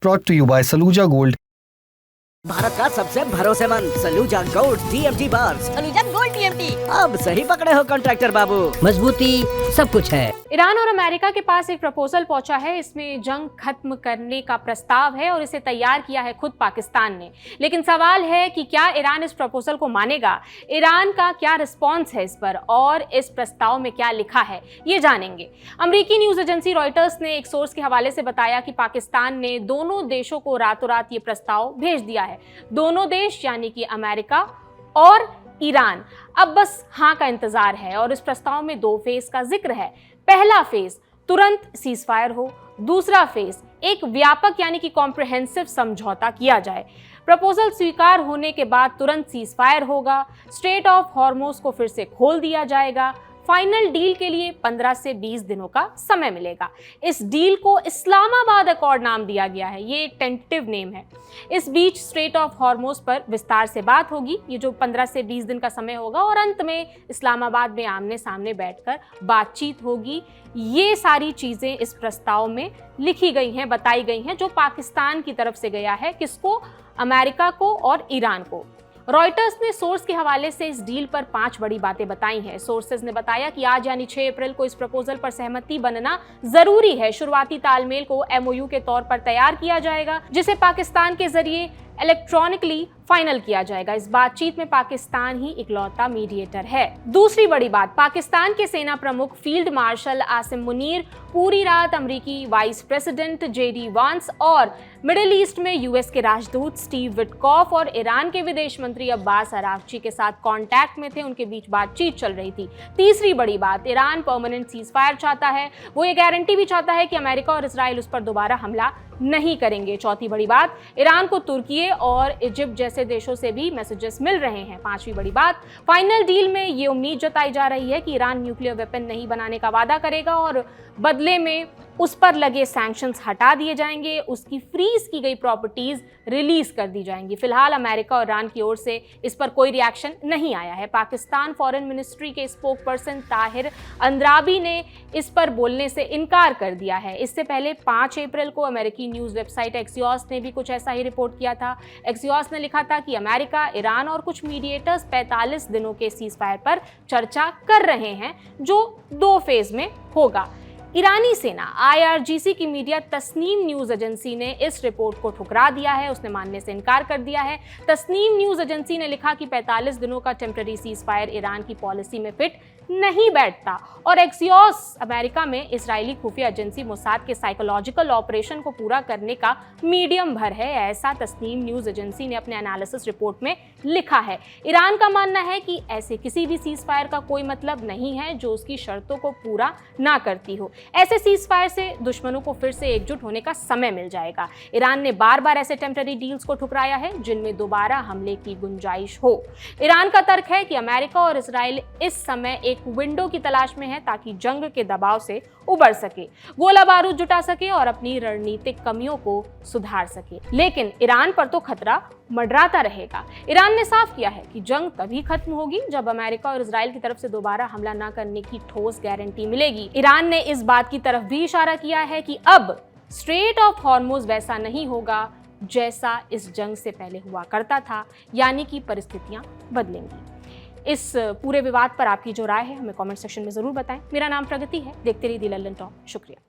brought to you by Saluja Gold. Bharat का सबसे भरोसेमंद सलूजा गोल्ड टीएमटी बार। Saluja gold TMT. अब सही पकड़े हो कॉन्ट्रैक्टर बाबू, मजबूती सब कुछ है। ईरान और अमेरिका के पास एक प्रपोजल पहुंचा है। इसमें जंग खत्म करने का प्रस्ताव है और इसे तैयार किया है खुद पाकिस्तान ने। लेकिन सवाल है कि क्या ईरान इस प्रपोजल को मानेगा, ईरान का क्या रिस्पॉन्स है इस पर और इस प्रस्ताव में क्या लिखा है, ये जानेंगे। अमेरिकी न्यूज एजेंसी रॉयटर्स ने एक सोर्स के हवाले से बताया कि पाकिस्तान ने दोनों देशों को रातों रात ये प्रस्ताव भेज दिया है। दोनों देश यानी कि अमेरिका और ईरान अब बस हाँ का इंतजार है और इस प्रस्ताव में 2 फेज का जिक्र है। पहला फेज तुरंत सीजफायर हो, दूसरा फेज एक व्यापक यानी कि कॉम्प्रिहेंसिव समझौता किया जाए। प्रपोजल स्वीकार होने के बाद तुरंत सीजफायर होगा, स्ट्रेट ऑफ हॉर्मुज़ को फिर से खोल दिया जाएगा। फाइनल डील के लिए 15 से 20 दिनों का समय मिलेगा। इस डील को इस्लामाबाद अकॉर्ड नाम दिया गया है, ये एक टेंटेटिव नेम है। इस बीच स्ट्रेट ऑफ हॉर्मुज़ पर विस्तार से बात होगी, ये जो 15 से 20 दिन का समय होगा, और अंत में इस्लामाबाद में आमने सामने बैठकर बातचीत होगी। ये सारी चीज़ें इस प्रस्ताव में लिखी गई हैं, बताई गई हैं, जो पाकिस्तान की तरफ से गया है। किसको? अमेरिका को और ईरान को। रॉयटर्स ने सोर्स के हवाले से इस डील पर 5 बड़ी बातें बताई हैं। सोर्सेज ने बताया कि आज यानी 6 अप्रैल को इस प्रपोजल पर सहमति बनना जरूरी है। शुरुआती तालमेल को एमओयू के तौर पर तैयार किया जाएगा, जिसे पाकिस्तान के जरिए इलेक्ट्रॉनिकली फाइनल किया जाएगा। इस बातचीत में पाकिस्तान ही इकलौता मीडिएटर है। दूसरी बड़ी बात, पाकिस्तान के सेना प्रमुख फील्ड मार्शल आसिम मुनीर पूरी रात अमेरिकी वाइस प्रेसिडेंट जेडी वांस और मिडिल ईस्ट में यूएस के राजदूत स्टीव विटकॉफ और ईरान के विदेश मंत्री अब्बास अरागची के साथ कांटेक्ट में थे। उनके बीच बातचीत चल रही थी। तीसरी बड़ी बात, ईरान परमानेंट सीजफायर चाहता है। वो ये गारंटी भी चाहता है कि अमेरिका और इजराइल उस पर दोबारा हमला नहीं करेंगे। चौथी बड़ी बात, ईरान को तुर्की और इजिप्ट जैसे देशों से भी मैसेजेस मिल रहे हैं। पांचवी बड़ी बात, फाइनल डील में ये उम्मीद जताई जा रही है कि ईरान न्यूक्लियर वेपन नहीं बनाने का वादा करेगा और बदले में उस पर लगे सैंक्शंस हटा दिए जाएंगे, उसकी फ्रीज की गई प्रॉपर्टीज रिलीज कर दी जाएंगी। फिलहाल अमेरिका और ईरान की ओर से इस पर कोई रिएक्शन नहीं आया है। पाकिस्तान फॉरेन मिनिस्ट्री के स्पोक पर्सन ताहिर अंद्राबी ने इस पर बोलने से इनकार कर दिया है। इससे पहले 5 अप्रैल को अमेरिकी न्यूज़ वेबसाइट एक्सियोस ने भी कुछ ऐसा ही रिपोर्ट किया था। एक्सियोस ने लिखा था कि अमेरिका, ईरान और कुछ मीडिएटर्स 45 दिनों के सीजफायर पर चर्चा कर रहे हैं, जो 2 फेज में होगा। ईरानी सेना IRGC की मीडिया तस्नीम न्यूज एजेंसी ने इस रिपोर्ट को ठुकरा दिया है, उसने मानने से इनकार कर दिया है। तस्नीम न्यूज एजेंसी ने लिखा कि 45 दिनों का टेम्पररी सीजफायर ईरान की पॉलिसी में फिट नहीं बैठता और एक्सियोस अमेरिका में इजरायली खुफिया एजेंसी मोसाद के साइकोलॉजिकल ऑपरेशन को पूरा करने का मीडियम भर है, ऐसा तस्नीम न्यूज एजेंसी ने अपने एनालिसिस रिपोर्ट में लिखा है। ईरान का मानना है कि ऐसे किसी भी सीजफायर का कोई मतलब नहीं है जो उसकी शर्तों को पूरा ना करती हो। ऐसे सीजफायर से दुश्मनों को फिर से एकजुट होने का समय मिल जाएगा। ईरान ने बार बार ऐसे टेम्पररी डील्स को ठुकराया है जिनमें दोबारा हमले की गुंजाइश हो। ईरान का तर्क है कि अमेरिका और इजराइल इस समय एक विंडो की तलाश में है ताकि जंग के दबाव से उबर सके, गोला बारूद जुटा सके और अपनी रणनीतिक कमियों को सुधार सके। लेकिन ईरान पर तो खतरा मंडराता रहेगा। ईरान ने साफ किया है कि जंग तभी खत्म होगी जब अमेरिका और इजराइल की तरफ से दोबारा हमला न करने की ठोस गारंटी मिलेगी। ईरान ने इस बात की तरफ भी इशारा किया है कि अब स्ट्रेट ऑफ हॉर्मुज़ वैसा नहीं होगा जैसा इस जंग से पहले हुआ करता था, यानी कि परिस्थितियां बदलेंगी। इस पूरे विवाद पर आपकी जो राय है हमें कमेंट सेक्शन में जरूर बताएं। मेरा नाम प्रगति है, देखते रहिए दी लल्लन टॉक। शुक्रिया।